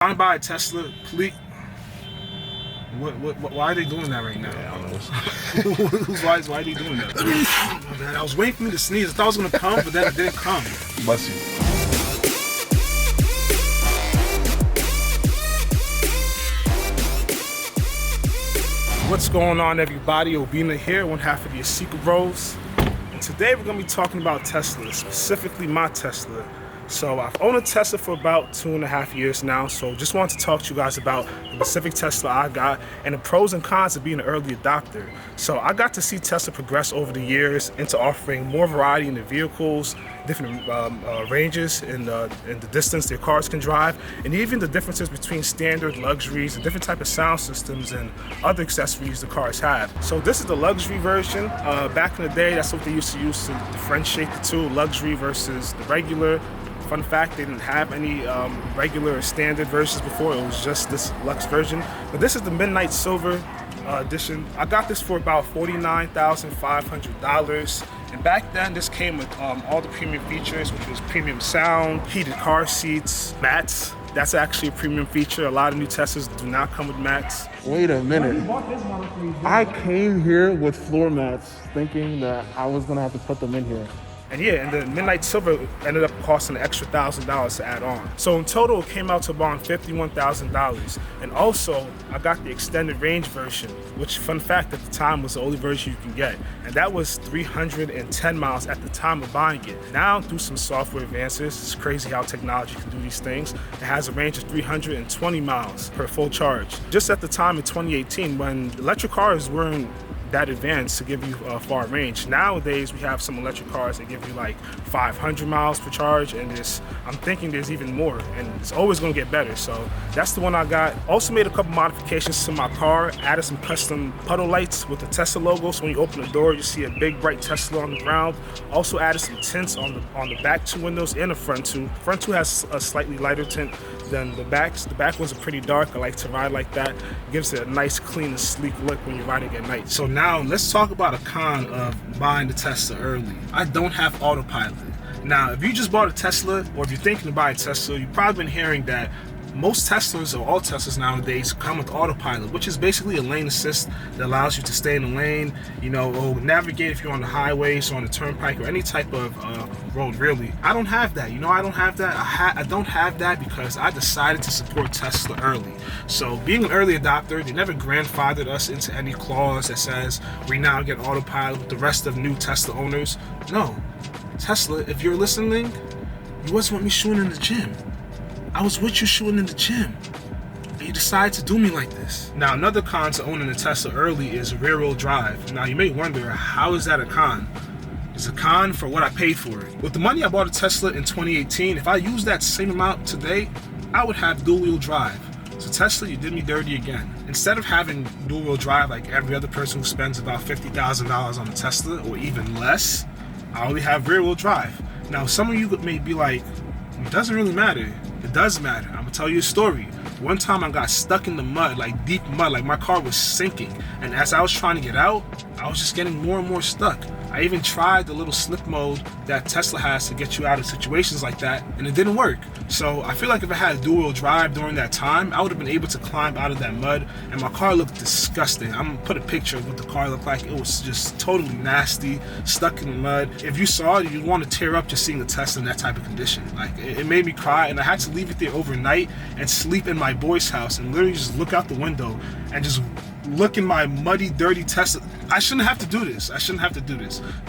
Trying to buy a Tesla, please. Why are they doing that right now? Yeah, I don't know. why are they doing that? Oh, man, I was waiting for me to sneeze. I thought it was gonna come, but then it didn't come. Bless you. What's going on, everybody? Obinna here, one half of the Asika Bros. And today we're gonna be talking about Tesla, specifically my Tesla. So I've owned a Tesla for about 2.5 years now, so just wanted to talk to you guys about the specific Tesla I got and the pros and cons of being an early adopter. So I got to see Tesla progress over the years into offering more variety in the vehicles, different ranges in the distance their cars can drive, and even the differences between standard luxuries and different type of sound systems and other accessories the cars have. So this is the luxury version. Back in the day, that's what they used to use to differentiate the two, luxury versus the regular. Fun fact, they didn't have any regular or standard versions before. It was just this luxe version. But this is the Midnight Silver edition. I got this for about $49,500. And back then, this came with all the premium features, which was premium sound, heated car seats, mats. That's actually a premium feature. A lot of new Teslas do not come with mats. Wait a minute. I came here with floor mats thinking that I was gonna have to put them in here. And yeah, and the Midnight Silver ended up costing an extra $1,000 to add on. So in total, it came out to about $51,000. And also, I got the extended range version, which, fun fact, at the time was the only version you can get. And that was 310 miles at the time of buying it. Now, through some software advances, it's crazy how technology can do these things. It has a range of 320 miles per full charge. Just at the time in 2018, when electric cars weren't that advanced to give you a far range. Nowadays, we have some electric cars that give you like 500 miles per charge, and I'm thinking there's even more, and it's always gonna get better. So that's the one I got. Also made a couple modifications to my car, added some custom puddle lights with the Tesla logo, so when you open the door, you see a big bright Tesla on the ground. Also added some tints on the back two windows and the front two. The front two has a slightly lighter tint than the backs. The back ones are pretty dark. I like to ride like that. It gives it a nice, clean, and sleek look when you're riding at night. So now let's talk about a con of buying the Tesla early. I don't have autopilot. Now, if you just bought a Tesla, or if you're thinking to buy a Tesla, you've probably been hearing that most Teslas, or all Teslas nowadays, come with autopilot, which is basically a lane assist that allows you to stay in the lane, or navigate if you're on the highways or on the turnpike or any type of road, really. I don't have that. I don't have that. I don't have that because I decided to support Tesla early. So being an early adopter, they never grandfathered us into any clause that says we now get autopilot with the rest of new Tesla owners. No. Tesla, if you're listening, you wasn't with me shooting in the gym. I was with you shooting in the gym, and you decided to do me like this. Now, another con to owning a Tesla early is rear-wheel drive. Now, you may wonder, how is that a con? It's a con for what I paid for it. With the money I bought a Tesla in 2018, if I used that same amount today, I would have dual-wheel drive. So Tesla, you did me dirty again. Instead of having dual-wheel drive like every other person who spends about $50,000 on a Tesla, or even less, I only have rear-wheel drive. Now, some of you may be like, it doesn't really matter. It does matter. I'm gonna tell you a story. One time I got stuck in the mud, like deep mud, like my car was sinking. And as I was trying to get out, I was just getting more and more stuck. I even tried the little slip mode that Tesla has to get you out of situations like that, and it didn't work. So I feel like if I had dual-wheel drive during that time, I would have been able to climb out of that mud, and my car looked disgusting. I'm gonna put a picture of what the car looked like. It was just totally nasty, stuck in the mud. If you saw it, you'd want to tear up just seeing the Tesla in that type of condition. Like, it made me cry, and I had to leave it there overnight and sleep in my boy's house and literally just look out the window and just look in my muddy, dirty Tesla. I shouldn't have to do this. I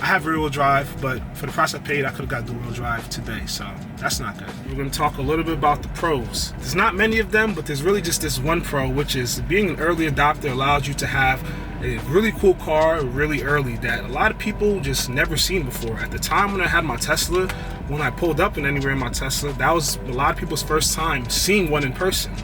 have rear-wheel drive, but for the price I paid, I could have got dual-wheel drive today, so that's not good. We're going to talk a little bit about the pros. There's not many of them, but there's really just this one pro, which is being an early adopter allows you to have a really cool car really early that a lot of people just never seen before. At the time when I had my Tesla, when I pulled up in anywhere in my Tesla, that was a lot of people's first time seeing one in person.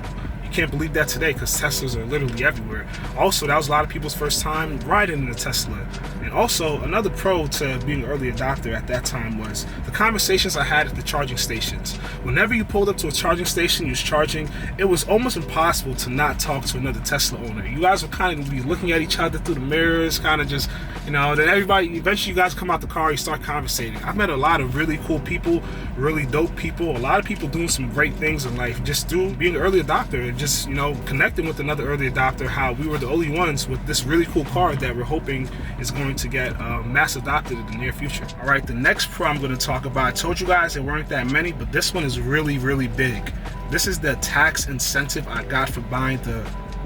You can't believe that today because Teslas are literally everywhere. Also, that was a lot of people's first time riding in a Tesla. And also, another pro to being an early adopter at that time was the conversations I had at the charging stations. Whenever you pulled up to a charging station, you was charging, it was almost impossible to not talk to another Tesla owner. You guys would kind of be looking at each other through the mirrors, kind of just, you know, then everybody, eventually you guys come out the car, you start conversating. I've met a lot of really cool people, really dope people, a lot of people doing some great things in life just through being an early adopter and just, you know, connecting with another early adopter, how we were the only ones with this really cool car that we're hoping is going to get mass adopted in the near future. All right, the next pro I'm going to talk about, I told you guys there weren't that many, but this one is really, really big. This is the tax incentive I got for buying the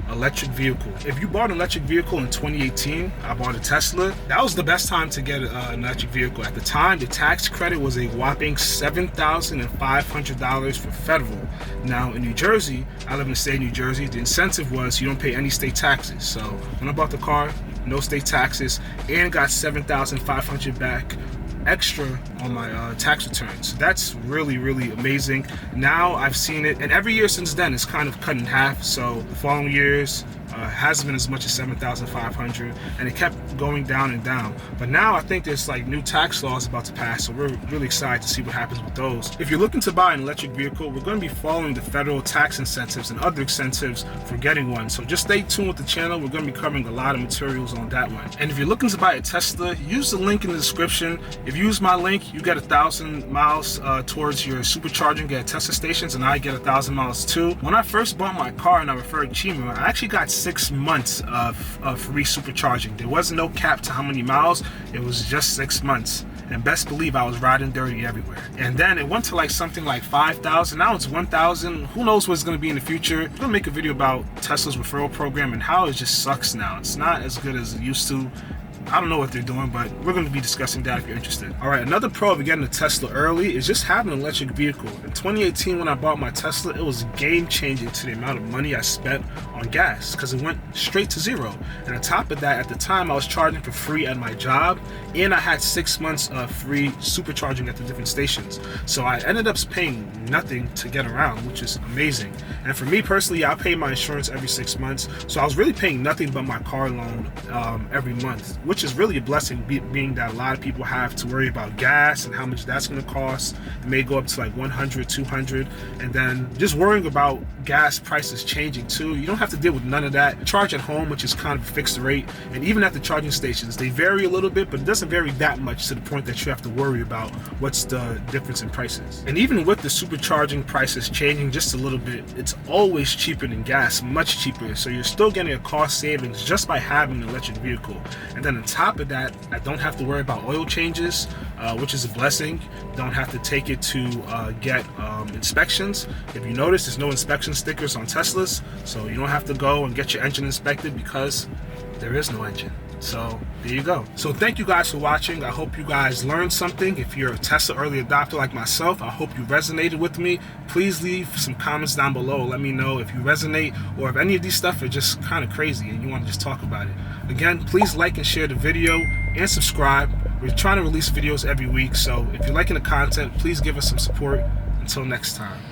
electric vehicle. If you bought an electric vehicle in 2018, I bought a Tesla, that was the best time to get an electric vehicle. At the time, the tax credit was a whopping $7,500 for federal. Now in New Jersey, I live in the state of New Jersey, the incentive was you don't pay any state taxes. So when I bought the car, no state taxes, and got $7,500 back extra on my tax returns. So that's really, really amazing. Now I've seen it, and every year since then it's kind of cut in half. So the following years hasn't been as much as $7,500, and it kept going down and down. But now I think there's like new tax laws about to pass, so we're really excited to see what happens with those. If you're looking to buy an electric vehicle, we're going to be following the federal tax incentives and other incentives for getting one. So just stay tuned with the channel. We're going to be covering a lot of materials on that one. And if you're looking to buy a Tesla, use the link in the description. If you use my link, you get 1,000 miles towards your supercharging at Tesla stations, and I get 1,000 miles too. When I first bought my car and I referred Chima, I actually got 6 months of free supercharging. There was no cap to how many miles, it was just 6 months. And best believe I was riding dirty everywhere. And then it went to like something like 5,000, now it's 1,000. Who knows what's gonna be in the future. I'm gonna make a video about Tesla's referral program and how it just sucks now. It's not as good as it used to. I don't know what they're doing, but we're going to be discussing that if you're interested. All right, another pro of getting a Tesla early is just having an electric vehicle. In 2018, when I bought my Tesla, it was game-changing to the amount of money I spent on gas because it went straight to zero. And on top of that, at the time, I was charging for free at my job, and I had 6 months of free supercharging at the different stations. So I ended up paying nothing to get around, which is amazing. And for me personally, I pay my insurance every 6 months, so I was really paying nothing but my car loan every month, which is really a blessing, being that a lot of people have to worry about gas and how much that's going to cost. It may go up to like 100, 200, and then just worrying about gas prices changing too. You don't have to deal with none of that. Charge at home, which is kind of a fixed rate, and even at the charging stations, they vary a little bit, but it doesn't vary that much to the point that you have to worry about what's the difference in prices. And even with the supercharging prices changing just a little bit, it's always cheaper than gas, much cheaper. So you're still getting a cost savings just by having an electric vehicle. And then on top of that, I don't have to worry about oil changes, which is a blessing. Don't have to take it to get inspections. If you notice, there's no inspection stickers on Teslas, so you don't have to go and get your engine inspected because there is no engine. So there you go. So thank you guys for watching. I hope you guys learned something. If you're a Tesla early adopter like myself, I hope you resonated with me. Please leave some comments down below. Let me know if you resonate or if any of these stuff are just kind of crazy and you want to just talk about it. Again, please like and share the video and subscribe. We're trying to release videos every week, so if you're liking the content, please give us some support. Until next time.